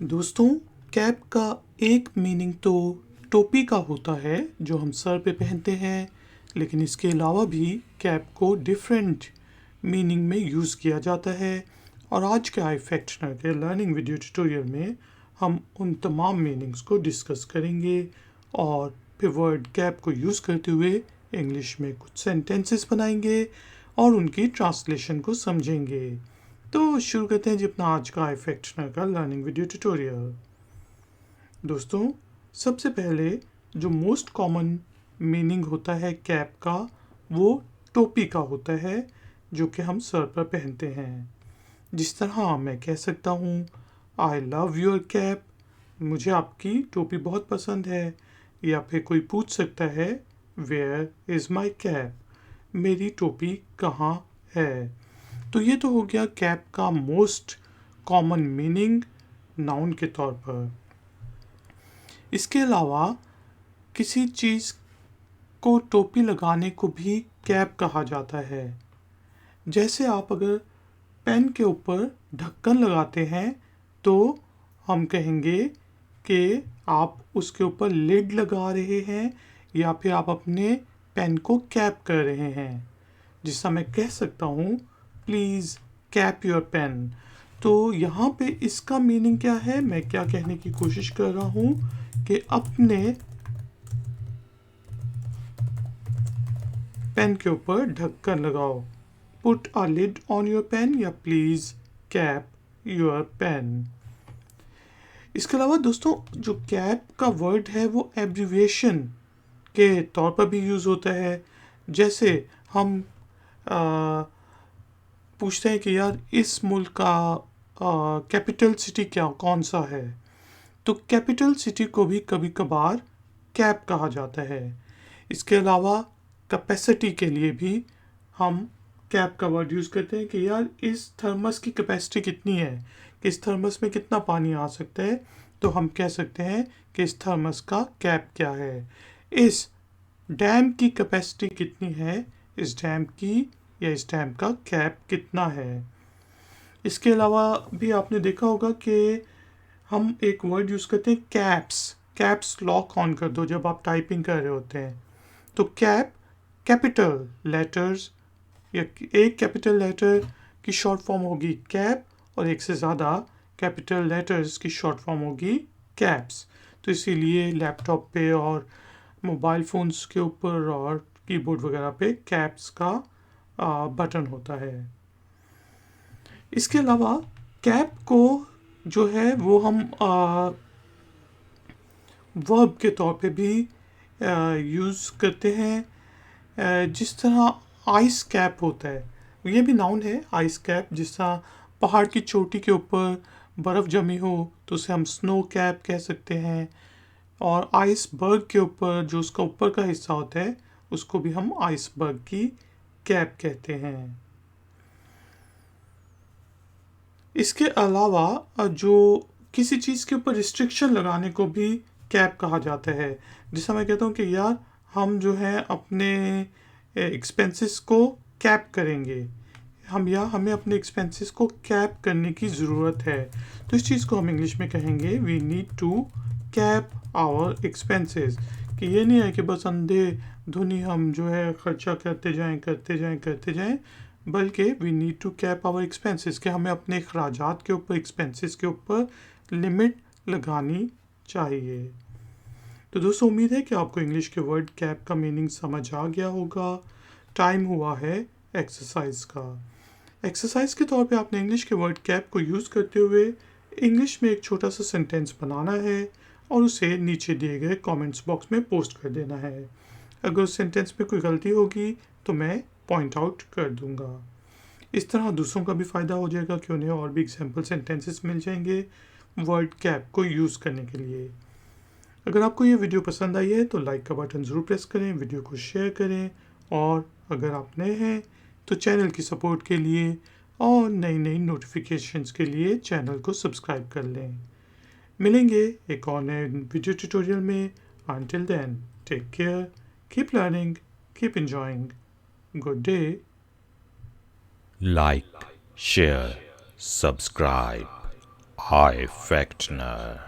दोस्तों, कैप का एक मीनिंग तो टोपी का होता है जो हम सर पे पहनते हैं, लेकिन इसके अलावा भी कैप को डिफरेंट मीनिंग में यूज़ किया जाता है। और आज के आई फैक्शनर के लर्निंग वीडियो ट्यूटोरियल में हम उन तमाम मीनिंग्स को डिस्कस करेंगे और फिर वर्ड कैप को यूज़ करते हुए इंग्लिश में कुछ सेंटेंसेस बनाएंगे और उनकी ट्रांसलेशन को समझेंगे। तो शुरू करते हैं जी अपना आज का इफेक्शनर का लर्निंग वीडियो ट्यूटोरियल। दोस्तों, सबसे पहले जो मोस्ट कॉमन मीनिंग होता है कैप का, वो टोपी का होता है जो कि हम सर पर पहनते हैं। जिस तरह मैं कह सकता हूँ, आई लव योर कैप, मुझे आपकी टोपी बहुत पसंद है। या फिर कोई पूछ सकता है, वेयर इज़ माई कैप, मेरी टोपी कहाँ है। तो ये तो हो गया कैप का मोस्ट कॉमन मीनिंग नाउन के तौर पर। इसके अलावा किसी चीज़ को टोपी लगाने को भी कैप कहा जाता है। जैसे आप अगर पेन के ऊपर ढक्कन लगाते हैं तो हम कहेंगे कि आप उसके ऊपर लिड लगा रहे हैं या फिर आप अपने पेन को कैप कर रहे हैं। जिससे मैं कह सकता हूँ, प्लीज़ कैप योर पेन। तो यहाँ पे इसका मीनिंग क्या है, मैं क्या कहने की कोशिश कर रहा हूँ कि अपने पेन के ऊपर ढक्कन लगाओ। Put a lid on your pen या प्लीज़ कैप योर पेन। इसके अलावा दोस्तों, जो कैप का वर्ड है वो एब्रीविएशन के तौर पर भी यूज़ होता है। जैसे हम पूछते हैं कि यार इस मुल्क का कैपिटल सिटी कौन सा है, तो कैपिटल सिटी को भी कभी कभार कैप कहा जाता है। इसके अलावा कैपेसिटी के लिए भी हम कैप का वर्ड यूज़ करते हैं कि यार इस थर्मस की कैपेसिटी कितनी है, कि इस थर्मस में कितना पानी आ सकता है। तो हम कह सकते हैं कि इस थर्मस का कैप क्या है। इस डैम की कैपेसिटी कितनी है, इस डैम की या इस डैम का कैप कितना है। इसके अलावा भी आपने देखा होगा कि हम एक वर्ड यूज़ करते हैं कैप्स लॉक ऑन कर दो जब आप टाइपिंग कर रहे होते हैं। तो कैप कैपिटल लेटर्स या एक कैपिटल लेटर की शॉर्ट फॉर्म होगी कैप और एक से ज़्यादा कैपिटल लेटर्स की शॉर्ट फॉर्म होगी कैप्स। तो इसीलिए लैपटॉप पे और मोबाइल फ़ोन्स के ऊपर और कीबोर्ड वगैरह पे कैप्स का बटन होता है। इसके अलावा कैप को जो है वो हम वर्ब के तौर पे भी यूज़ करते हैं। जिस तरह आइस कैप होता है, ये भी नाउन है आइस कैप। जिस तरह पहाड़ की चोटी के ऊपर बर्फ़ जमी हो तो उसे हम स्नो कैप कह सकते हैं। और आइसबर्ग के ऊपर जो उसका ऊपर का हिस्सा होता है उसको भी हम आइसबर्ग की कैप कहते हैं। इसके अलावा जो किसी चीज़ के ऊपर रिस्ट्रिक्शन लगाने को भी कैप कहा जाता है। जिससे मैं कहता हूँ कि यार हम जो है अपने एक्सपेंसेस को कैप करेंगे, हमें अपने एक्सपेंसेस को कैप करने की ज़रूरत है। तो इस चीज़ को हम इंग्लिश में कहेंगे we need to cap our expenses. कि ये नहीं है कि बस अंधे धुनी हम जो है खर्चा करते जाएं, बल्कि we need to cap our expenses, कि हमें अपने अखराजात के ऊपर, एक्सपेंसेस के ऊपर लिमिट लगानी चाहिए। तो दोस्तों, उम्मीद है कि आपको इंग्लिश के वर्ड कैप का मीनिंग समझ आ गया होगा। टाइम हुआ है एक्सरसाइज का। एक्सरसाइज के तौर पे आपने इंग्लिश के वर्ड कैप को यूज़ करते हुए इंग्लिश में एक छोटा सा सेंटेंस बनाना है और उसे नीचे दिए गए कमेंट्स बॉक्स में पोस्ट कर देना है। अगर उस सेंटेंस में कोई गलती होगी तो मैं पॉइंट आउट कर दूंगा। इस तरह दूसरों का भी फ़ायदा हो जाएगा कि उन्हें और भी एग्जाम्पल सेंटेंसेस मिल जाएंगे वर्ड कैप को यूज़ करने के लिए। अगर आपको ये वीडियो पसंद आई है तो लाइक का बटन ज़रूर प्रेस करें, वीडियो को शेयर करें और अगर आप नए हैं तो चैनल की सपोर्ट के लिए और नई नोटिफिकेशंस के लिए चैनल को सब्सक्राइब कर लें। मिलेंगे एक और नए वीडियो ट्यूटोरियल में। Until then, take care, keep learning, keep enjoying. Good day. Like, share, subscribe Hi, Fechner.